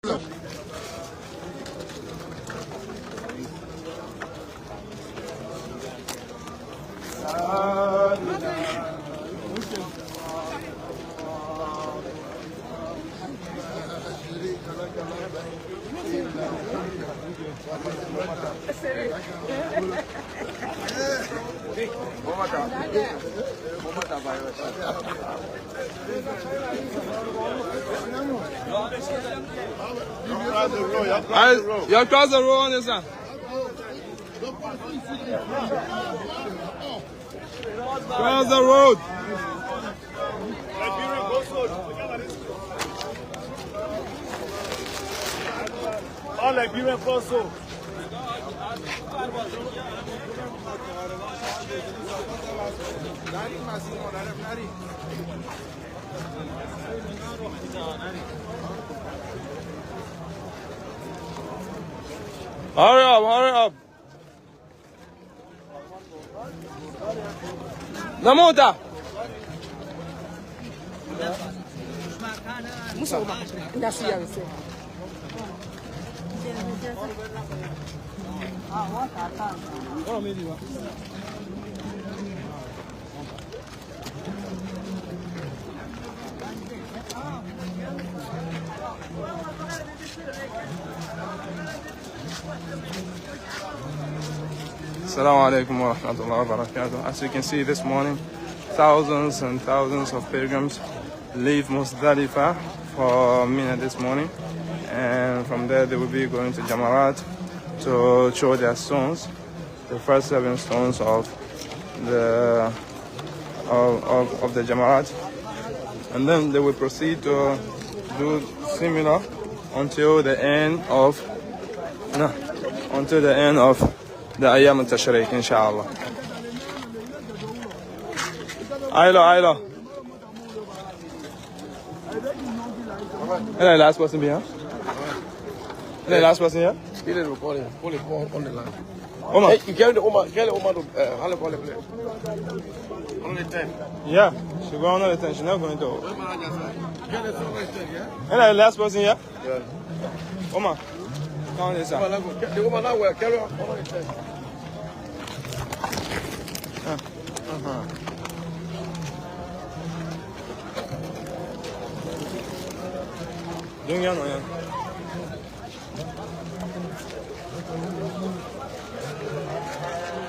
You cross the road on this side. Cross the road. All Liberian also. Hurry up, hurry up. Namuta. Assalamu alaikum wa rahmatullahi wa barakatuh. As you can see this morning, thousands and thousands of pilgrims leave Muzdalifah for Mina this morning, and from there they will be going to Jamarat to throw their stones, the first 7 stones of the Jamarat, and then they will proceed to do similar until the end of the Ayyam al-Tashriq, inshallah. Ailo. Is the last person here? Is the last person here? He is recording. Pull it on the line. Omar. Hey, you carry the Omar to play. Only 10. Yeah, she go on the 10. She's not going to. Get it on the 10, yeah? Is the last person here? Yeah. Omar. Come on this side. The woman now will carry on the 10.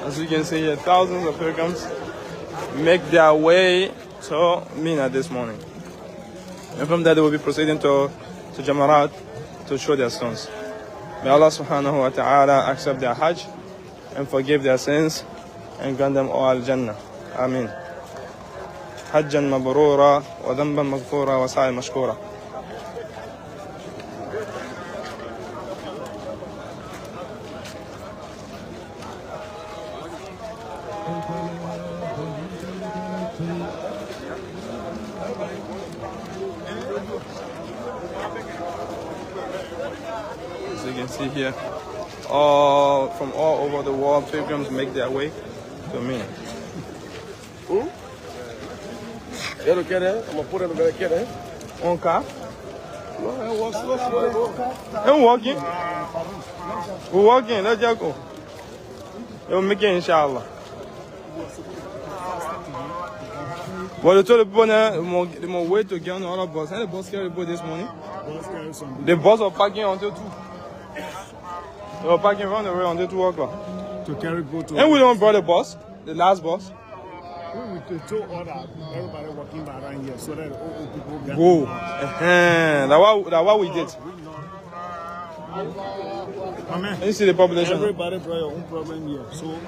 As you can see here, thousands of pilgrims make their way to Mina this morning. And from there they will be proceeding to Jamarat to show their stones. May Allah subhanahu wa ta'ala accept their Hajj and forgive their sins and grant them all Jannah. Ameen. Hajjan mabrura wa dhanban maghfura wa sa'i mashkura. As you can see here, from all over the world, pilgrims make their way to Mina. You don't get it? I'm going to put it in the get it. On car? No, I walk slow. I'm walking. We're walking. Let's just go. We'll make it, inshallah. But they told the people now they must wait to get on the other bus. And the bus carried the boat this morning. The bus was parking until 2. They were parking around the way until 2 o'clock. To carry boat to. And we don't brought the bus, the last bus. We told order everybody walking around here so that all people get. Go. That's what we did. Amen. You see the population. Everybody brought your own problem here. So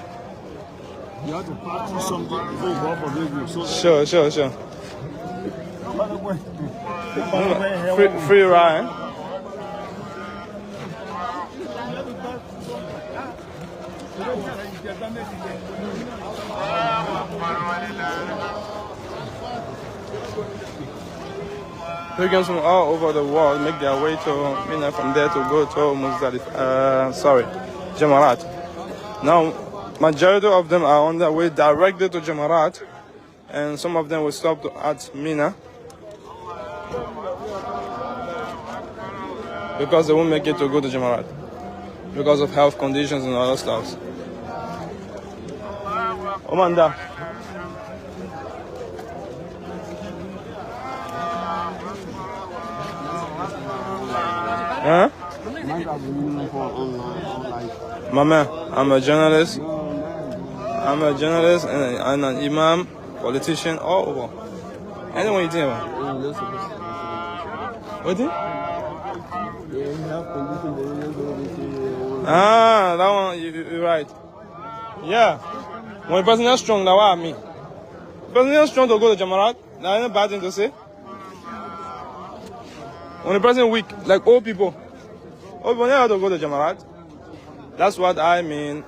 you have to practice something before you go for review. So Sure. Free ride. Pilgrims from all over the world make their way to Mina, from there to go to Jamarat. Now, majority of them are on their way directly to Jamarat, and some of them will stop at Mina. because they won't make it to go to Jamarat because of health conditions and other stuff. Omanda. Huh? Mama, I'm a journalist. I'm a journalist and an imam, politician, all over. Anyone you think about? What do you? Ah, that one, you're right. Yeah. When a person is strong, that's what I mean. If a person is strong to go to Jamarat, that's not a bad thing to say. When a person is weak, like old people don't have to go to Jamarat. That's what I mean.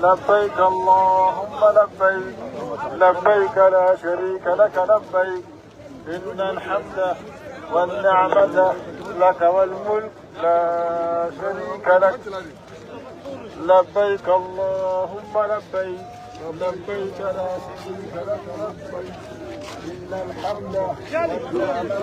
لبيك اللهم لبيك لبيك لا شريك لك لبيك إن الحمد والنعمة لك والملك لا شريك لك لبيك اللهم لبيك لبيك لا شريك لك لبيك إن الحمد والنعمة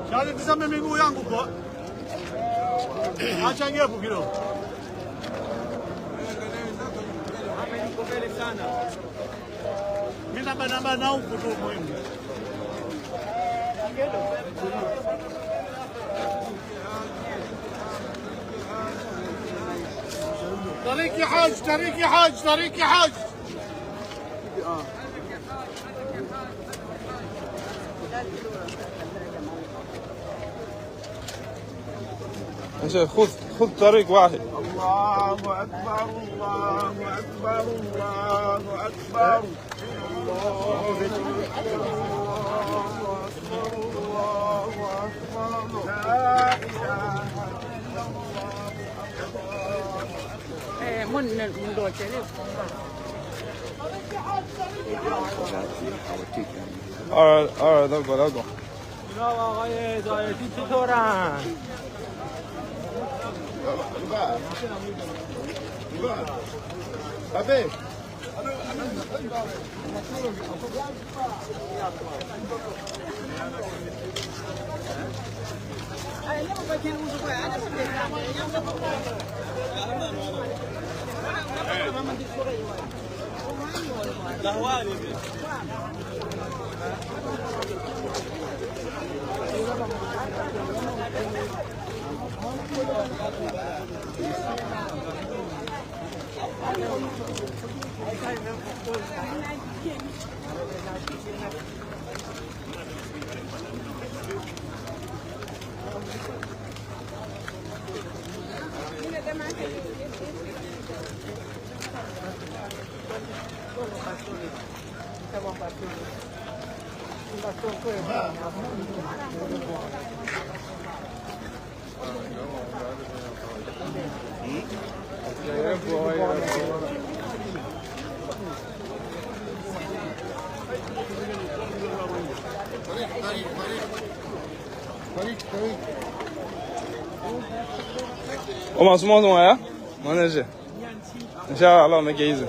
Shadi tisa mimi yangu kwa. Achangia bukiro. Mina bana huku muhimu. طريق يا حاج طريق يا حاج طريق يا حاج. يا شيخ خذ طريق واحد. الله أكبر الله أكبر الله أكبر. الله أكبر الله أكبر. لا إله إلا الله. من دول Alright, that'll go. جناب آقای زایدی چطورن؟ Oma small one, yeah? Manager. Inshallah, Allah make it easy.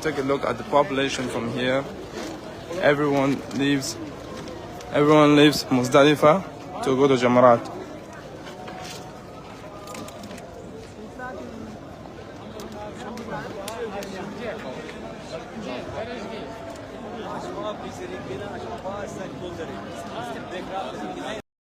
Take a look at the population from here. Everyone leaves Muzdalifa to go to Jamarat.